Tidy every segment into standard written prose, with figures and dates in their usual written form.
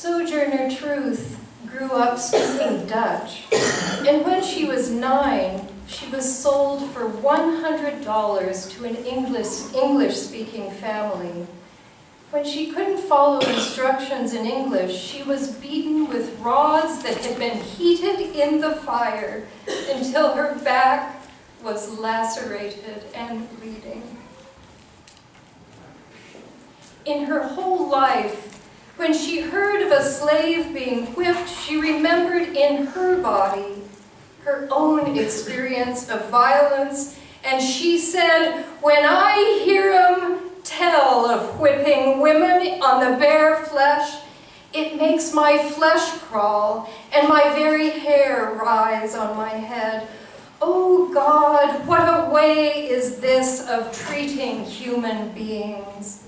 Sojourner Truth grew up speaking Dutch, and when she was 9, she was sold for $100 to an English-speaking family. When she couldn't follow instructions in English, she was beaten with rods that had been heated in the fire until her back was lacerated and bleeding. In her whole life, when she heard of a slave being whipped, she remembered in her body her own experience of violence, and she said, "When I hear 'em tell of whipping women on the bare flesh, it makes my flesh crawl and my very hair rise on my head. Oh God, what a way is this of treating human beings."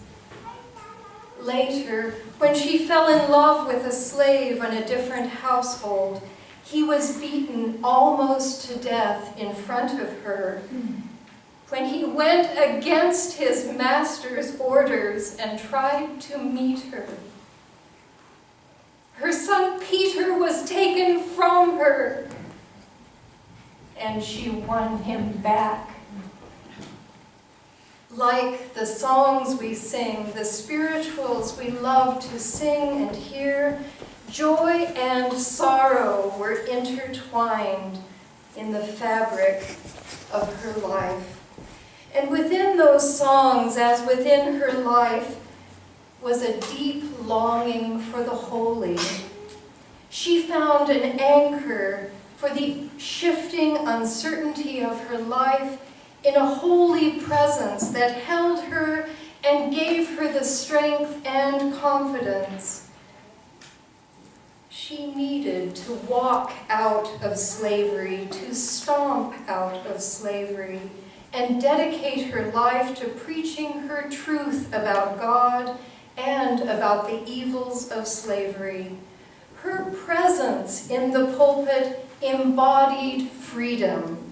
Later, when she fell in love with a slave in a different household, he was beaten almost to death in front of her. When he went against his master's orders and tried to meet her, her son Peter was taken from her, and she won him back. Like the songs we sing, the spirituals we love to sing and hear, joy and sorrow were intertwined in the fabric of her life. And within those songs, as within her life, was a deep longing for the holy. She found an anchor for the shifting uncertainty of her life in a holy presence that held her and gave her the strength and confidence she needed to walk out of slavery, to stomp out of slavery, and dedicate her life to preaching her truth about God and about the evils of slavery. Her presence in the pulpit embodied freedom.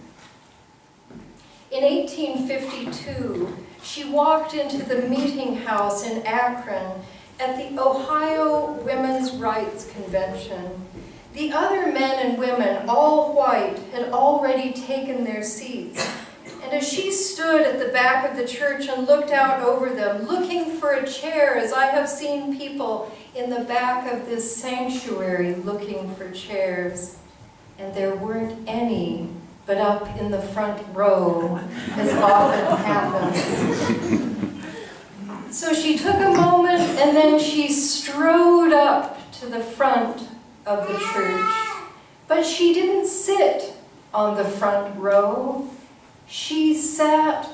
In 1852, she walked into the meeting house in Akron at the Ohio Women's Rights Convention. The other men and women, all white, had already taken their seats. And as she stood at the back of the church and looked out over them, looking for a chair, as I have seen people in the back of this sanctuary looking for chairs, and there weren't any but up in the front row, as often happens. So she took a moment, and then she strode up to the front of the church. But she didn't sit on the front row. She sat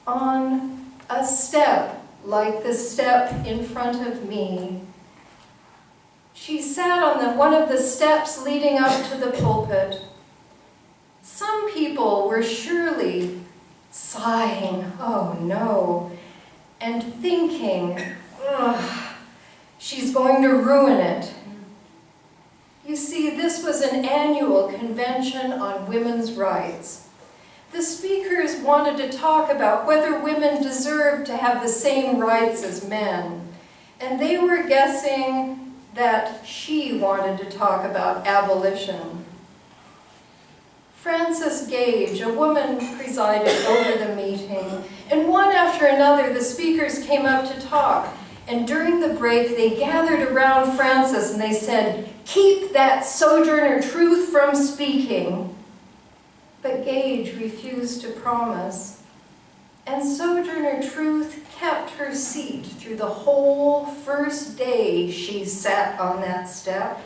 on a step, like the step in front of me. She sat on one of the steps leading up to the pulpit. Some people were surely sighing, "Oh no," and thinking, "Ugh, she's going to ruin it." You see, this was an annual convention on women's rights. The speakers wanted to talk about whether women deserved to have the same rights as men, and they were guessing that she wanted to talk about abolition. Frances Gage, a woman, presided over the meeting, and one after another the speakers came up to talk, and during the break they gathered around Frances and they said, "Keep that Sojourner Truth from speaking." But Gage refused to promise, and Sojourner Truth kept her seat through the whole first day she sat on that step.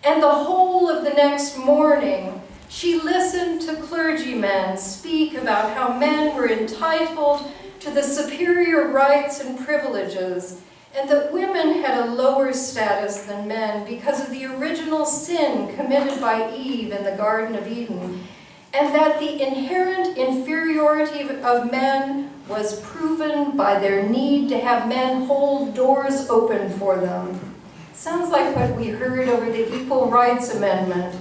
And the whole of the next morning, she listened to clergymen speak about how men were entitled to the superior rights and privileges, and that women had a lower status than men because of the original sin committed by Eve in the Garden of Eden, and that the inherent inferiority of men was proven by their need to have men hold doors open for them. Sounds like what we heard over the Equal Rights Amendment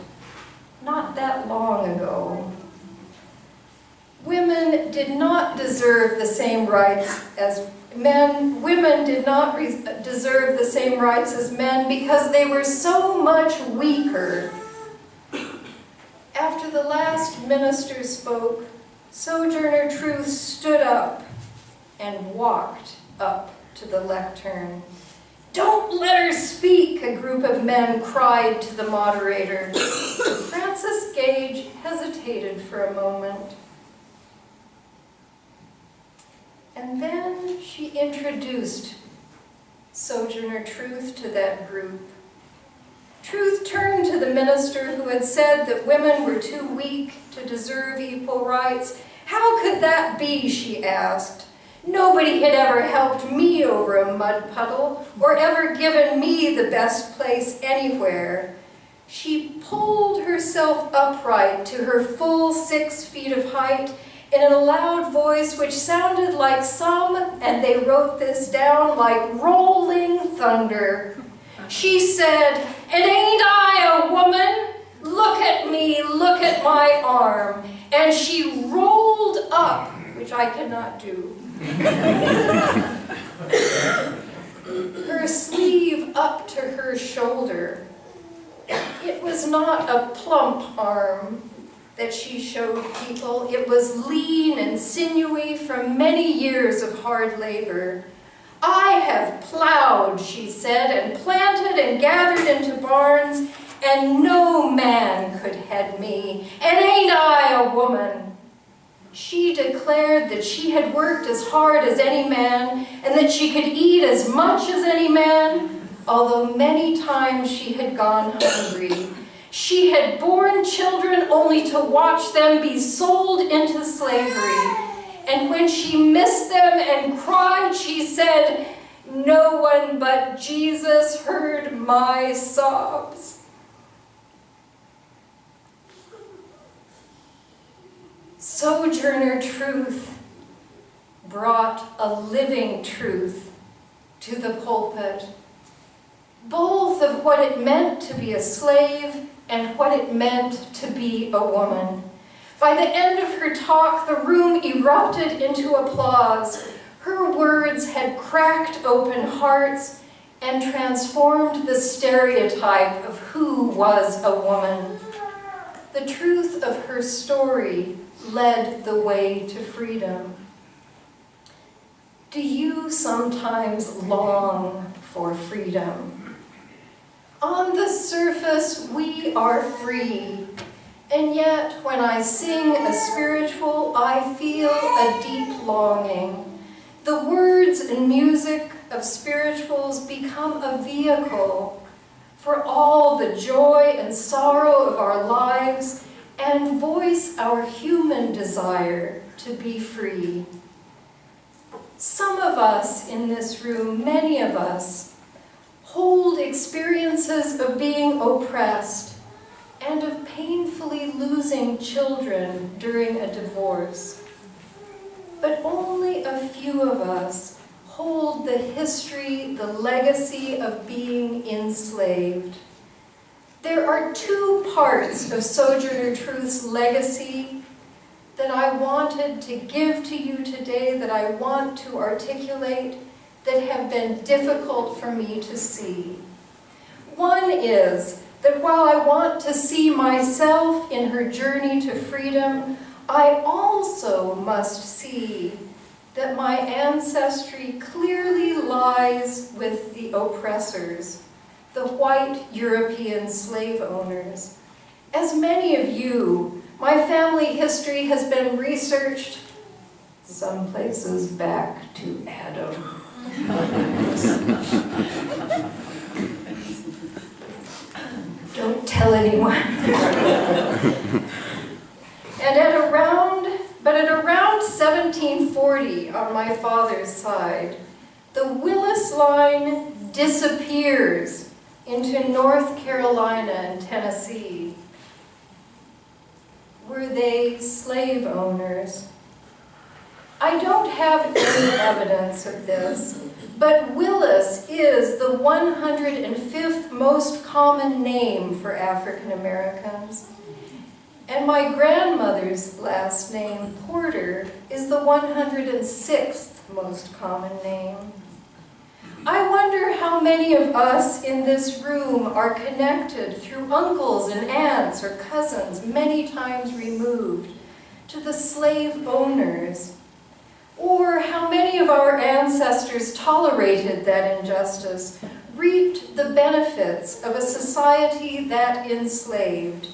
not that long ago. Women did not deserve the same rights as women did not deserve the same rights as men because they were so much weaker. After the last minister spoke, Sojourner Truth stood up and walked up to the lectern. "Don't let her speak," a group of men cried to the moderator. Frances Gage hesitated for a moment. And then she introduced Sojourner Truth to that group. Truth turned to the minister who had said that women were too weak to deserve equal rights. "How could that be?" she asked. "Nobody had ever helped me over a mud puddle or ever given me the best place anywhere." She pulled herself upright to her full 6 feet of height in a loud voice which sounded like some, and they wrote this down, like rolling thunder. She said, "And ain't I a woman? Look at me, look at my arm." And she rolled up, which I cannot do, her sleeve up to her shoulder. It was not a plump arm that she showed people. It was lean and sinewy from many years of hard labor. "I have plowed," she said, "and planted and gathered into barns, and no man could head me. And ain't I a woman?" She declared that she had worked as hard as any man, and that she could eat as much as any man, although many times she had gone hungry. She had borne children only to watch them be sold into slavery. And when she missed them and cried, she said, "No one but Jesus heard my sobs." Sojourner Truth brought a living truth to the pulpit, both of what it meant to be a slave and what it meant to be a woman. By the end of her talk, the room erupted into applause. Her words had cracked open hearts and transformed the stereotype of who was a woman. The truth of her story led the way to freedom. Do you sometimes long for freedom? On the surface, we are free, and yet when I sing a spiritual, I feel a deep longing. The words and music of spirituals become a vehicle for all the joy and sorrow of our lives and voice our human desire to be free. Some of us in this room, many of us, hold experiences of being oppressed and of painfully losing children during a divorce. But only a few of us hold the history, the legacy of being enslaved. There are 2 parts of Sojourner Truth's legacy that I wanted to give to you today, that I want to articulate, that have been difficult for me to see. One is that while I want to see myself in her journey to freedom, I also must see that my ancestry clearly lies with the oppressors, the white European slave owners. As many of you, my family history has been researched, some places back to Adam. Don't tell anyone. And at around 1740 on my father's side, the Willis line disappears into North Carolina and Tennessee. Were they slave owners? I don't have any evidence of this, but Willis is the 105th most common name for African Americans. and my grandmother's last name, Porter, is the 106th most common name. I wonder how many of us in this room are connected through uncles and aunts or cousins many times removed to the slave owners, or how many of our ancestors tolerated that injustice, reaped the benefits of a society that enslaved.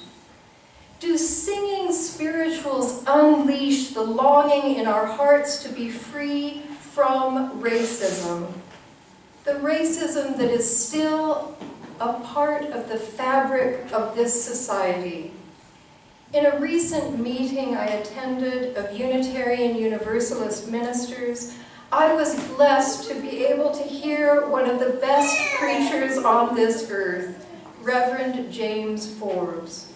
Do singing spirituals unleash the longing in our hearts to be free from racism? The racism that is still a part of the fabric of this society. In a recent meeting I attended of Unitarian Universalist ministers, I was blessed to be able to hear one of the best preachers on this earth, Reverend James Forbes.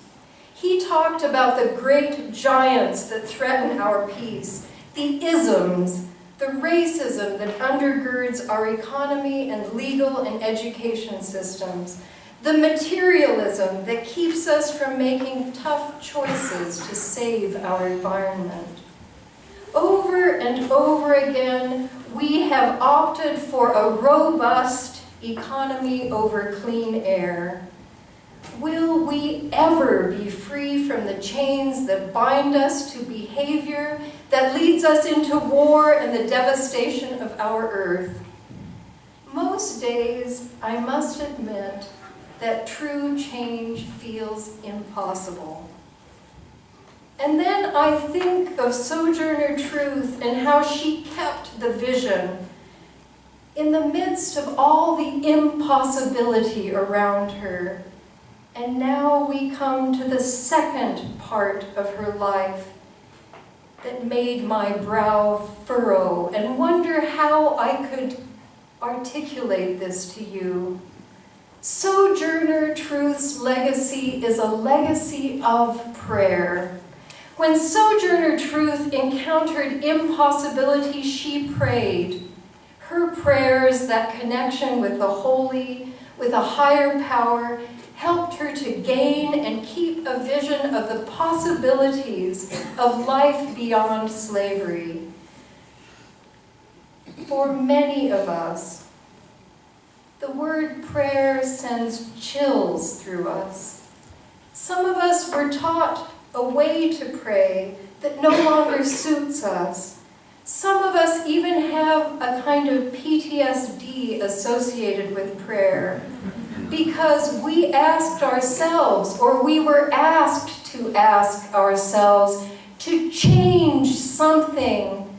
He talked about the great giants that threaten our peace, the isms, the racism that undergirds our economy and legal and education systems, the materialism that keeps us from making tough choices to save our environment. Over and over again, we have opted for a robust economy over clean air. Will we ever be free from the chains that bind us to behavior that leads us into war and the devastation of our earth? Most days, I must admit, that true change feels impossible. And then I think of Sojourner Truth and how she kept the vision in the midst of all the impossibility around her. And now we come to the second part of her life that made my brow furrow and wonder how I could articulate this to you. Sojourner Truth's legacy is a legacy of prayer. When Sojourner Truth encountered impossibility, she prayed. Her prayers, that connection with the holy, with a higher power, helped her to gain and keep a vision of the possibilities of life beyond slavery. For many of us, the word prayer sends chills through us. Some of us were taught a way to pray that no longer suits us. Some of us even have a kind of PTSD associated with prayer because we asked ourselves, or we were asked to ask ourselves, to change something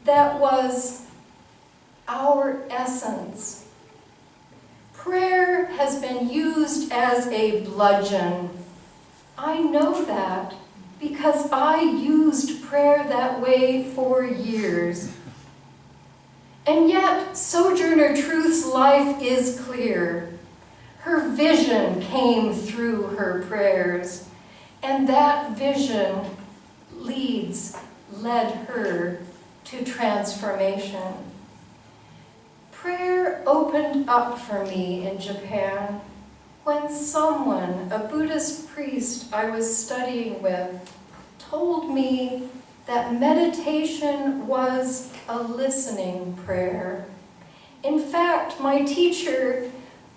that was our essence. Prayer has been used as a bludgeon. I know that because I used prayer that way for years. And yet, Sojourner Truth's life is clear. Her vision came through her prayers, and that vision led her to transformation. Prayer opened up for me in Japan when someone, a Buddhist priest I was studying with, told me that meditation was a listening prayer. In fact, my teacher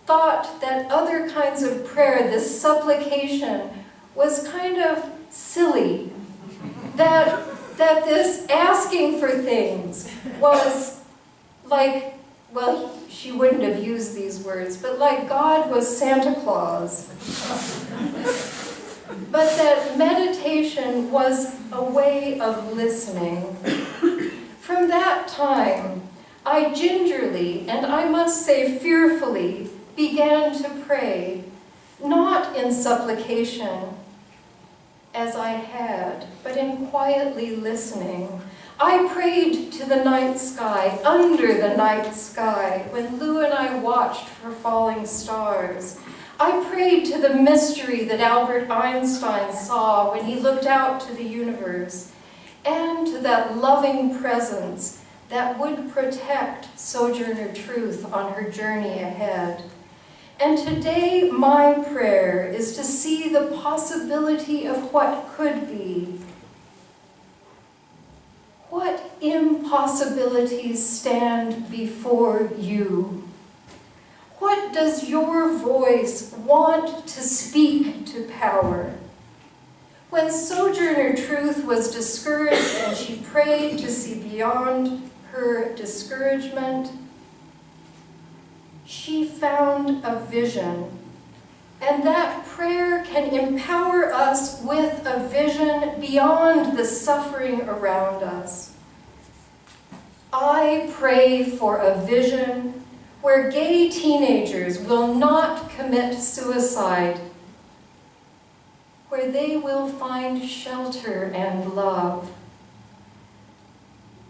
thought that other kinds of prayer, this supplication, was kind of silly. That this asking for things was like, well, she wouldn't have used these words, but like God was Santa Claus. But that meditation was a way of listening. From that time, I gingerly, and I must say fearfully, began to pray, not in supplication, as I had, but in quietly listening. I prayed to the night sky, under the night sky, when Lou and I watched for falling stars. I prayed to the mystery that Albert Einstein saw when he looked out to the universe, and to that loving presence that would protect Sojourner Truth on her journey ahead. And today my prayer is to see the possibility of what could be. What impossibilities stand before you? What does your voice want to speak to power? When Sojourner Truth was discouraged and she prayed to see beyond her discouragement, she found a vision. And that prayer can empower us with a vision beyond the suffering around us. I pray for a vision where gay teenagers will not commit suicide, where they will find shelter and love.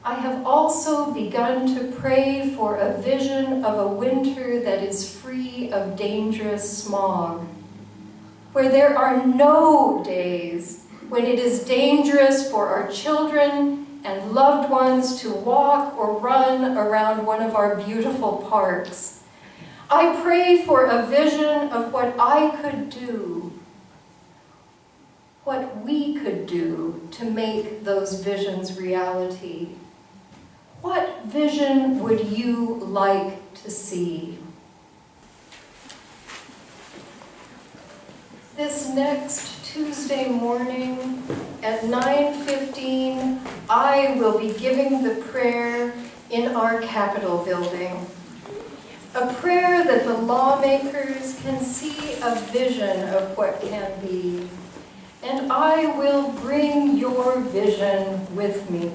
I have also begun to pray for a vision of a winter that is free of dangerous smog, where there are no days when it is dangerous for our children and loved ones to walk or run around one of our beautiful parks. I pray for a vision of what I could do, what we could do to make those visions reality. What vision would you like to see? This next Tuesday morning at 9:15, I will be giving the prayer in our Capitol building. A prayer that the lawmakers can see a vision of what can be. And I will bring your vision with me.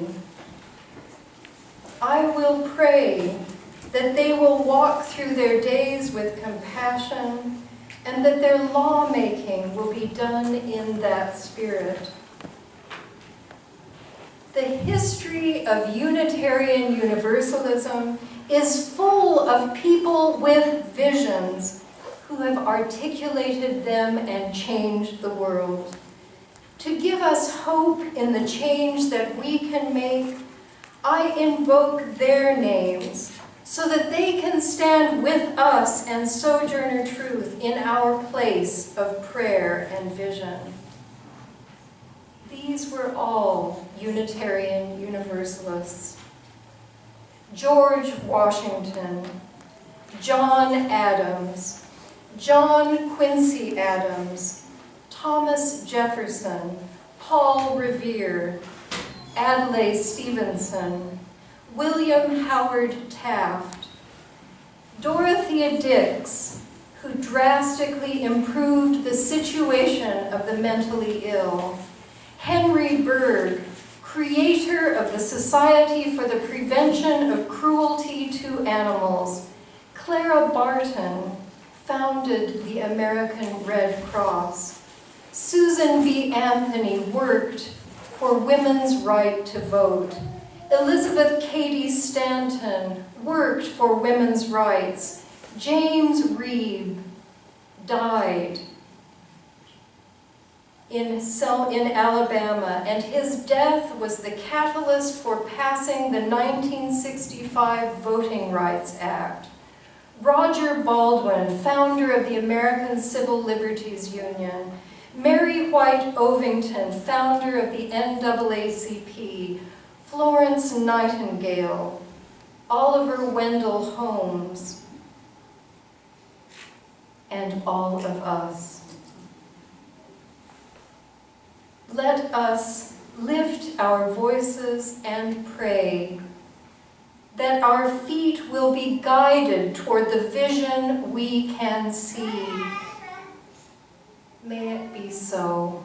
I will pray that they will walk through their days with compassion and that their lawmaking will be done in that spirit. The history of Unitarian Universalism is full of people with visions who have articulated them and changed the world. To give us hope in the change that we can make, I invoke their names so that they can stand with us and Sojourner Truth in our place of prayer and vision. These were all Unitarian Universalists. George Washington, John Adams, John Quincy Adams, Thomas Jefferson, Paul Revere, Adlai Stevenson, William Howard Taft, Dorothea Dix, who drastically improved the situation of the mentally ill, Henry Bergh, creator of the Society for the Prevention of Cruelty to Animals, Clara Barton, founded the American Red Cross, Susan B. Anthony worked for women's right to vote. Elizabeth Cady Stanton worked for women's rights. James Reeb died in Alabama, and his death was the catalyst for passing the 1965 Voting Rights Act. Roger Baldwin, founder of the American Civil Liberties Union. Mary White Ovington, founder of the NAACP, Florence Nightingale, Oliver Wendell Holmes, and all of us. Let us lift our voices and pray that our feet will be guided toward the vision we can see. May it be so.